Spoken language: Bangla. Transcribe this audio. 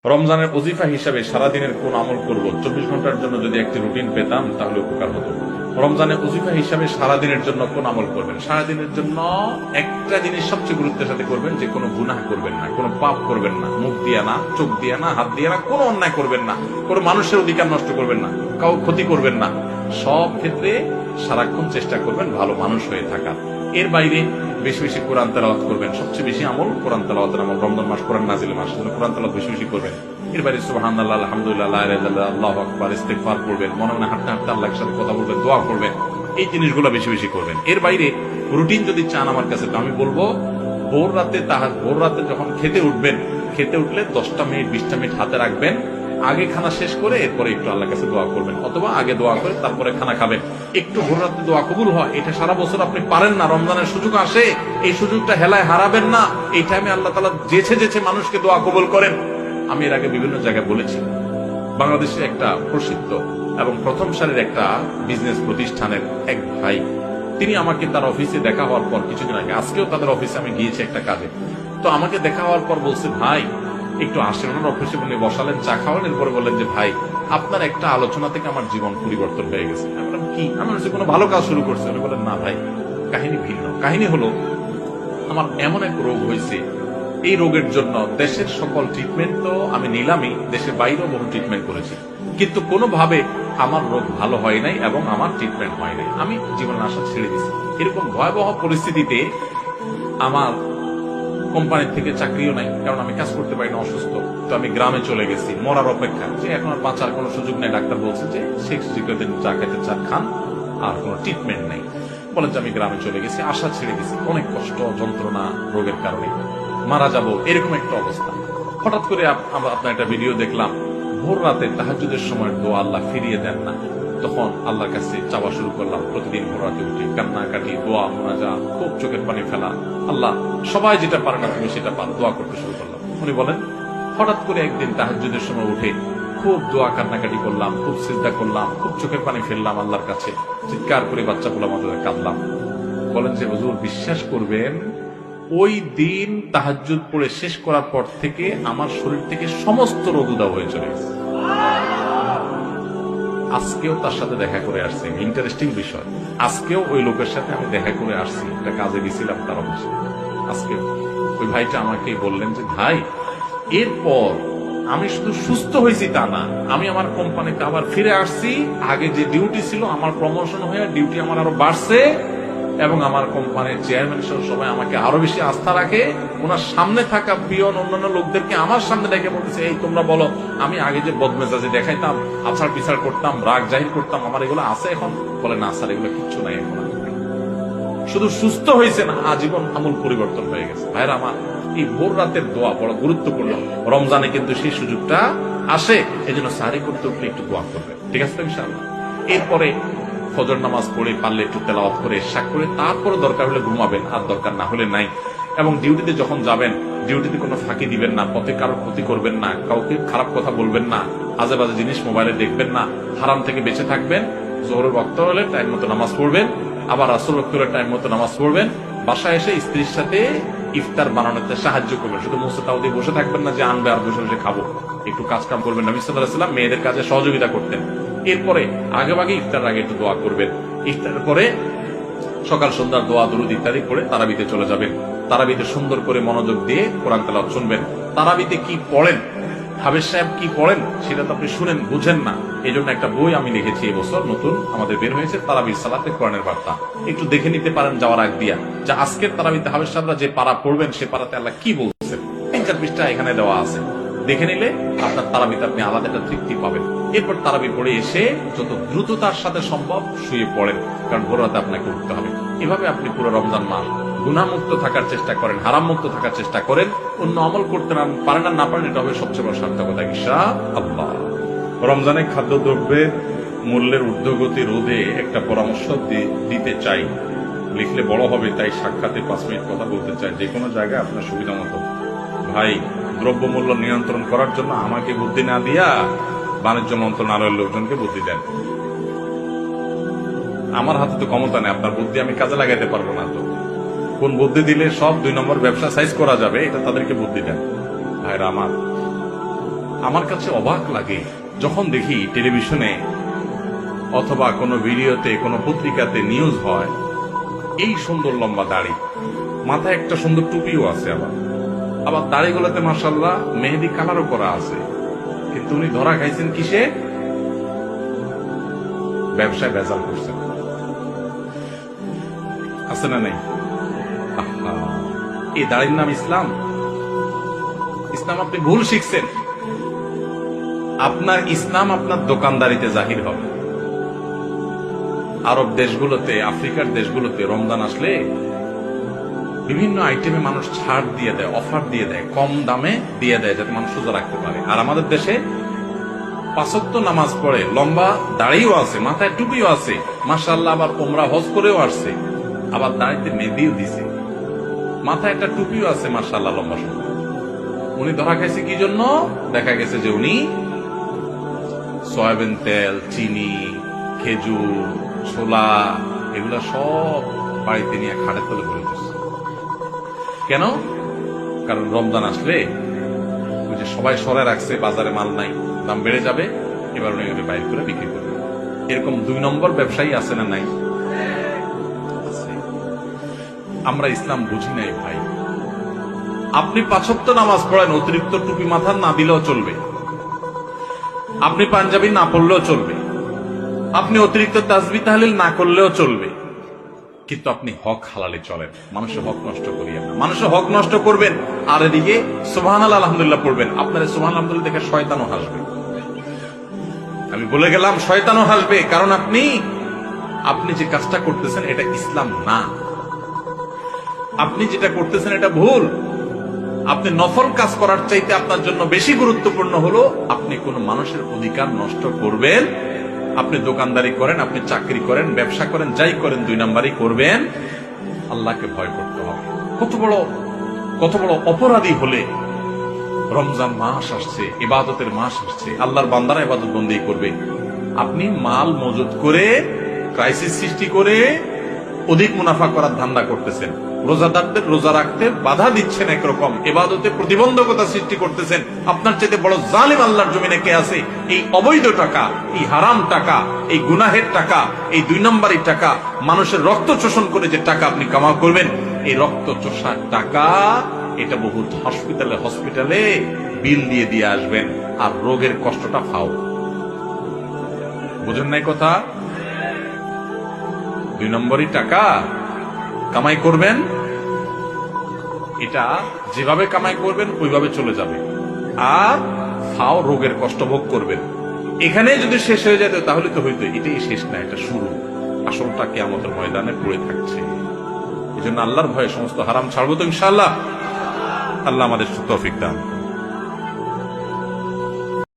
রমজানের ওজিফা হিসাবে সারাদিনের কোন আমল করব 24 ঘন্টার জন্য যদি একটি রুটিন পেতাম তাহলে উপকার হতো। রমজানের ওজিফা হিসাবে সারাদিনের জন্য কোন আমল করবেন? সারাদিনের জন্য একটা জিনিস সবচেয়ে গুরুত্বের সাথে করবেন যে কোনো গুনাহ করবেন না, কোনো পাপ করবেন না, মুখ দিয়ে না, চোখ দিয়ে না, হাত দিয়ে না, কোনো অন্যায় করবেন না, কোনো মানুষের অধিকার নষ্ট করবেন না, কাউ ক্ষতি করবেন না। সব ক্ষেত্রে সারাক্ষণ চেষ্টা করবেন ভালো মানুষ হয়ে থাকার। এর বাইরে বেশি বেশি কোরআন তেলাওয়াত করবেন। সবচেয়ে বেশি আমল কোরআন তেলাওয়াতের আমল। রমজান মাস কোরআন নাজিলের মাস, কোরআন তেলাওয়াত বেশি বেশি করবেন। এর বাইরে সুবহানাল্লাহ, আলহামদুলিল্লাহ, লা ইলাহা ইল্লাল্লাহ, আল্লাহু আকবার, ইস্তিগফার করবেন, মনে মনে হাঁটতে হাঁটতে আল্লাহর সাথে কথা বলবেন, দোয়া করবেন। এই জিনিসগুলো বেশি বেশি করবেন। এর বাইরে রুটিন যদি চান আমার কাছে, তো আমি বলবো ভোর রাতে যখন খেতে উঠবেন, খেতে উঠলে 10টা মিনিট 20টা মিনিট হাতে রাখবেন। আগে খানা শেষ করে এরপরে একটু আল্লাহর কাছে দোয়া করবেন, অথবা আগে দোয়া করে তারপরে খানা খাবেন। একটু ভোর রাতে দোয়া কবুল হয়, এটা সারা বছর আপনি পারেন না, রমজানের সুযোগ আসে, এই সুযোগটা হেলায় হারাবেন না। এই টাইমে আল্লাহ তাআলা যেছে মানুষকে দোয়া কবুল করেন। আমি এর আগে বিভিন্ন জায়গায় বলেছি, বাংলাদেশে একটা প্রসিদ্ধ এবং প্রথম সারির একটা বিজনেস প্রতিষ্ঠানের এক ভাই, তিনি আমাকে তার অফিসে দেখা হওয়ার পর কিছুদিন আগে, আজকেও তাদের অফিসে আমি গিয়েছি একটা কাজে, তো আমাকে দেখা হওয়ার পর বলছে, ভাই একটু আসেন। ওনার অফিসে উনি বসালেন, চা খাওয়ান, এরপরে বললেন যে ভাই আপনার একটা আলোচনা থেকে আমার জীবন পরিবর্তন হয়ে গেছে। আমি বললাম কি? আমি হচ্ছে কোনো ভালো কাজ শুরু করছে? উনি বলেন না ভাই, কাহিনী ভিন্ন। কাহিনী হলো, আমার এমন এক রোগ হয়েছে, এই রোগের জন্য দেশের সকল ট্রিটমেন্ট তো আমি নিলামই, দেশের বাইরেও বহু ট্রিটমেন্ট করেছি, কিন্তু কোনোভাবে আমার রোগ ভালো হয় নাই এবং আমার ট্রিটমেন্ট হয় নাই। আমি জীবনের আশা ছেড়ে দিয়েছি। এরকম ভয়াবহ পরিস্থিতিতে আমার কোম্পানি থেকে চাকরিও নাই, কারণ আমি কাজ করতে পারি না, অসুস্থ। তো আমি গ্রামে চলে গেছি মরার অপেক্ষা, যে এখন আর বাঁচার কোনো সুযোগ নেই। ডাক্তার বলছে যে 6 দিন চা খেতে চা খান, আর কোনো ট্রিটমেন্ট নেই। বলেন যে আমি গ্রামে চলে গেছি, আশা ছেড়ে গেছি, অনেক কষ্ট যন্ত্রণা রোগের কারণে মারা যাব, এরকম একটা অবস্থা। হঠাৎ করে আপনার একটা ভিডিও দেখলাম, ভোর রাতে তাহাজ্জুদের সময় দোয়া আল্লাহ ফিরিয়ে দেন না। তখন আল্লাহর কাছে চাওয়া শুরু করলাম, প্রতিদিন ভোর রাতে উঠে কান্নাকাটি, দোয়া, মোনাজাত, খুব চোখের পানি ফেলা। আল্লাহ সবাই যেটা পারে না তুমি সেটা পারো, দোয়া করতে শুরু করলাম। উনি বলেন হঠাৎ করে একদিন তাহাজ্জুদের সময় উঠে খুব দোয়া কান্নাকাটি করলাম, খুব সিজদা করলাম, খুব চোখের পানি ফেললাম আল্লাহর কাছে, চিৎকার করে বাচ্চা পোলা মতো কাঁদলাম। বলেন যে হুজুর বিশ্বাস করবেন, ওই দিন তাহাজ্জুদ পড়ে শেষ করার পর থেকে আমার শরীর থেকে সমস্ত রোগ উধাও হয়ে চলে গেছে। আজকেও তার সাথে দেখা করে আসছি, ইন্টারেস্টিং বিষয়, আজকেও ওই লোকের সাথে আমি দেখা করে আসছি, একটা কাজে গেছিলাম তার অফিসে। আজকে ওই ভাইটা আমাকে বললেন যে ভাই, এরপর আমি শুধু সুস্থ হয়েছি তা না, আমি আমার কোম্পানিতে আবার ফিরে আসছি। আগে যে ডিউটি ছিল আমার প্রমোশন হয়ে ডিউটি আমার আরো বাড়ছে, এবং আমার কোম্পানির চেয়ারম্যান সহ সবাই আমাকে আরো বেশি আস্থা রাখে। ওনার সামনে থাকা পিয়ন অন্যান্য লোকদেরকে আমার সামনে দেখে বলতেছে, এই তোমরা বলো, আমি আগে যে বদমেজাজি দেখাইতাম, আছাড় পিছাড় করতাম, রাগ জাহির করতাম, আমার এগুলো আছে এখন? বলে না স্যার, এগুলো কিচ্ছু নাই এখন। শুধু সুস্থ হয়েছে না, আজীবন আমূল পরিবর্তন হয়ে গেছে। ভাইরা আমার, এই ভোর রাতের দোয়া বড় গুরুত্বপূর্ণ। রমজানে কিন্তু সেই সুযোগটা আসে, এই জন্য সাহারি করতে উঠলে একটু দোয়া করবে, ঠিক আছে তো ইনশাআল্লাহ। এরপরে ফজর নামাজ পড়ে পারলে একটু তেলাওয়াত করে শাক করে তারপরে দরকার হলে ঘুমাবেন, আর দরকার না হলে নাই। এবং ডিউটিতে যখন যাবেন, ডিউটিতে কোনো ফাঁকি দিবেন না, পথে কারোর ক্ষতি করবেন না, কাউকে খারাপ কথা বলবেন না, আজে বাজে জিনিস মোবাইলে দেখবেন না, হারাম থেকে বেঁচে থাকবেন। জোহরের ওয়াক্ত হলে টাইম মতো নামাজ পড়বেন, আবার আসর ওয়াক্ত হলে টাইম মতো নামাজ পড়বেন। বাসায় এসে স্ত্রীর সাথে ইফতার বানানোতে সাহায্য করবেন। শুধু মুসতাও দিয়ে বসে থাকবেন না যে আনবে আর বসে বসে খাবো, একটু কাজ কাম করবেন। নবী সাল্লাল্লাহু আলাইহি ওয়াসাল্লাম মেয়েদের কাজে সহযোগিতা করতেন। এরপরে আগে ইফতার আগে একটু দোয়া করবেন। ইফতারের পরে সকাল সন্ধ্যার দোয়া দুরুদ ইত্যাদি করে তারাবিতে চলে যাবেন। তারাবিতে সুন্দর করে মনোযোগ দিয়ে কোরআন তেলাওয়াত শুনবেন। তারাবিতে কি পড়েন, হাফেজ সাহেব কি পড়েন, সেটা তো আপনি শুনেন, বুঝেন না। এই জন্য একটা বই আমি লিখেছি এবছর, নতুন আমাদের বের হয়েছে, তারাবির সালাতে কোরআনের বার্তা। একটু দেখে নিতে পারেন যাওয়ার আগ দিয়া, যে আজকের তারাবিতে হাফেজ সাহেবরা যে পারা পড়বেন সে পারাতে আল্লাহ কি বলছেন। 3-4 পৃষ্ঠা এখানে দেওয়া আছে, দেখে নিলে আপনার তারাবিতে আপনি আলাদা একটা তৃপ্তি পাবেন। এরপর তারাবি পড়ে এসে যত দ্রুততার সাথে সম্ভব শুয়ে পড়েন, কারণ ভোর রাতে আপনাকে উঠতে হবে। এভাবে আপনি পুরো রমজান মাস গুনাহমুক্ত থাকার চেষ্টা করেন, হারাম মুক্ত থাকার চেষ্টা করেন। অন্য আমল করতে পারেন না পারেন, এটা হবে সবচেয়ে বড় সার্থকতা ইনশাআল্লাহ। রমজানে খাদ্যদ্রব্যের মূল্যের ঊর্ধ্বগতি রোধে একটা পরামর্শ দিতে চাই। লিখলে বড় হবে, তাই সাক্ষাতে 5 মিনিট কথা বলতে চাই, যে কোনো জায়গায় আপনার সুবিধা মতো। ভাই, দ্রব্যমূল্য নিয়ন্ত্রণ করার জন্য আমাকে বুদ্ধি না দিয়া বাণিজ্য মন্ত্রণালয়ের লোকজনকে বুদ্ধি দেন। আমার হাতে তো ক্ষমতা নেই, আপনার বুদ্ধি আমি কাজে লাগাইতে পারবো না। তো কোন বুদ্ধি দিলে সব 2 নম্বর ব্যবসা সাইজ করা যাবে, এটা তাদেরকে বুদ্ধি দেন। ভাইরা আমার, আমার কাছে অবাক লাগে যখন দেখি টেলিভিশনে অথবা কোনো ভিডিওতে কোনো পত্রিকাতে নিউজ হয়, এই সুন্দর লম্বা দাড়ি, মাথায় একটা সুন্দর টুপিও আছে, আবার দাড়িগুলোতে মাশাআল্লাহ মেহেদি কালারও করা আছে, কিন্তু উনি ধরা খাইছেন কিসে? ব্যবসায় ভেজাল করছেন। আছে না নাই? এই দাড়ির নাম ইসলাম? ইসলাম আপনি ভুল শিখছেন। আপনার ইসলাম আপনার দোকানদারিতে জাহির হবে। আরব দেশগুলোতে, আফ্রিকার দেশগুলোতে রমজান আসলে বিভিন্ন আইটেমে মানুষ ছাড় দিয়ে দেয়, অফার দিয়ে দেয়, কম দামে দিয়ে দেয়, যাতে মানুষ সোজা রাখতে পারে। আর আমাদের দেশে ৫ ওয়াক্ত নামাজ পড়ে, লম্বা দাড়িও আছে, মাথায় টুপিও আছে, মাশাআল্লাহ, আবার ওমরা হজ করেও আসছে, আবার দাড়িতে মেহেদিও দিছে, মাথায় একটা টুপিও আছে, মাশাআল্লাহ, লম্বা সুন্দর। উনি ধরা খাইছে কি জন্য? দেখা গেছে যে উনি সয়াবিন তেল, চিনি, খেজুর, ছোলা, এগুলা সব বাড়িতে নিয়ে খাটের তলে ভরে দিচ্ছে। কেন? কারণ রমজান আসলে ওই যে সবাই সরে রাখছে, বাজারে মাল নাই, দাম বেড়ে যাবে, এবার উনি বাইর করে বিক্রি করবে। এরকম ২ নম্বর ব্যবসায়ী আছে না নাই? আমরা ইসলাম বুঝি নাই ভাই। আপনি ৫ ওয়াক্ত নামাজ পড়েন, অতিরিক্ত টুপি মাথা না দিলেও চলবে, আপনি পাঞ্জাবি না পড়লেও চলবে, আপনি অতিরিক্ত তাসবিহ তাহলিল না করলেও চলবে, কিন্তু আপনি হক হালালে চলেন। মানুষের হক নষ্ট করিয়েন না। মানুষের হক নষ্ট করবেন আর এদিকে সুবহানাল্লাহ আলহামদুলিল্লাহ পড়বেন, আপনার সুবহানাল্লাহ আলহামদুলিল্লাহ দেখে শয়তানও হাসবে। আমি বলে গেলাম, শয়তানও হাসবে, কারণ আপনি যে কাজটা করতেছেন এটা ইসলাম না। আপনি যেটা করতেছেন এটা ভুল। আপনি নফল কাজ করার চাইতে আপনার জন্য বেশি গুরুত্বপূর্ণ হলো আপনি কোন মানুষের অধিকার নষ্ট করবেন। আপনি দোকানদারি করেন, আপনি চাকরি করেন, ব্যবসা করেন, যাই করেন, ২ নাম্বারই করবেন। আল্লাহকে ভয় করতে হবে। কত বড় অপরাধী হলে রমজান মাস আসছে, ইবাদতের মাস আসছে, আল্লাহর বান্দারা ইবাদত বন্দেগী করবে, আপনি মাল মজুত করে ক্রাইসিস সৃষ্টি করে অধিক মুনাফা করার ধান্দা করতেছেন। রোজাদারদের রোজা রাখতে বাধা দিচ্ছেন, একরকম ইবাদতে প্রতিবন্ধকতা সৃষ্টি করতেছেন। আপনার চাইতে বড় জালিম আল্লাহর জমিনে কে আছে? এই অবৈধ টাকা, এই হারাম টাকা, এই গুনাহের টাকা, এই ২ নম্বরই টাকা, মানুষের রক্ত শোষণ করে যে টাকা আপনি কামাও করবেন, এই রক্ত চোষার টাকা, এটা বহুত হসপিটালে বিল দিয়ে আসবেন, আর রোগের কষ্টটা ফাও। বুঝেন নাই কথা? ২ নম্বরই টাকা কামাই করবেন, এটা যেভাবে কামাই করবেন ওইভাবে চলে যাবে, আর ফাও রোগের কষ্ট ভোগ করবেন। এখানে যদি শেষ হয়ে যেত তাহলে তো হইতো। এটাই শেষ না, এটা শুরু। আসলটা কিয়ামতের ময়দানে পড়ে থাকছে। এই জন্য আল্লাহর ভয়ে সমস্ত হারাম ছাড়বো তো ইনশাআল্লাহ। আল্লাহ আমাদের তৌফিক দান।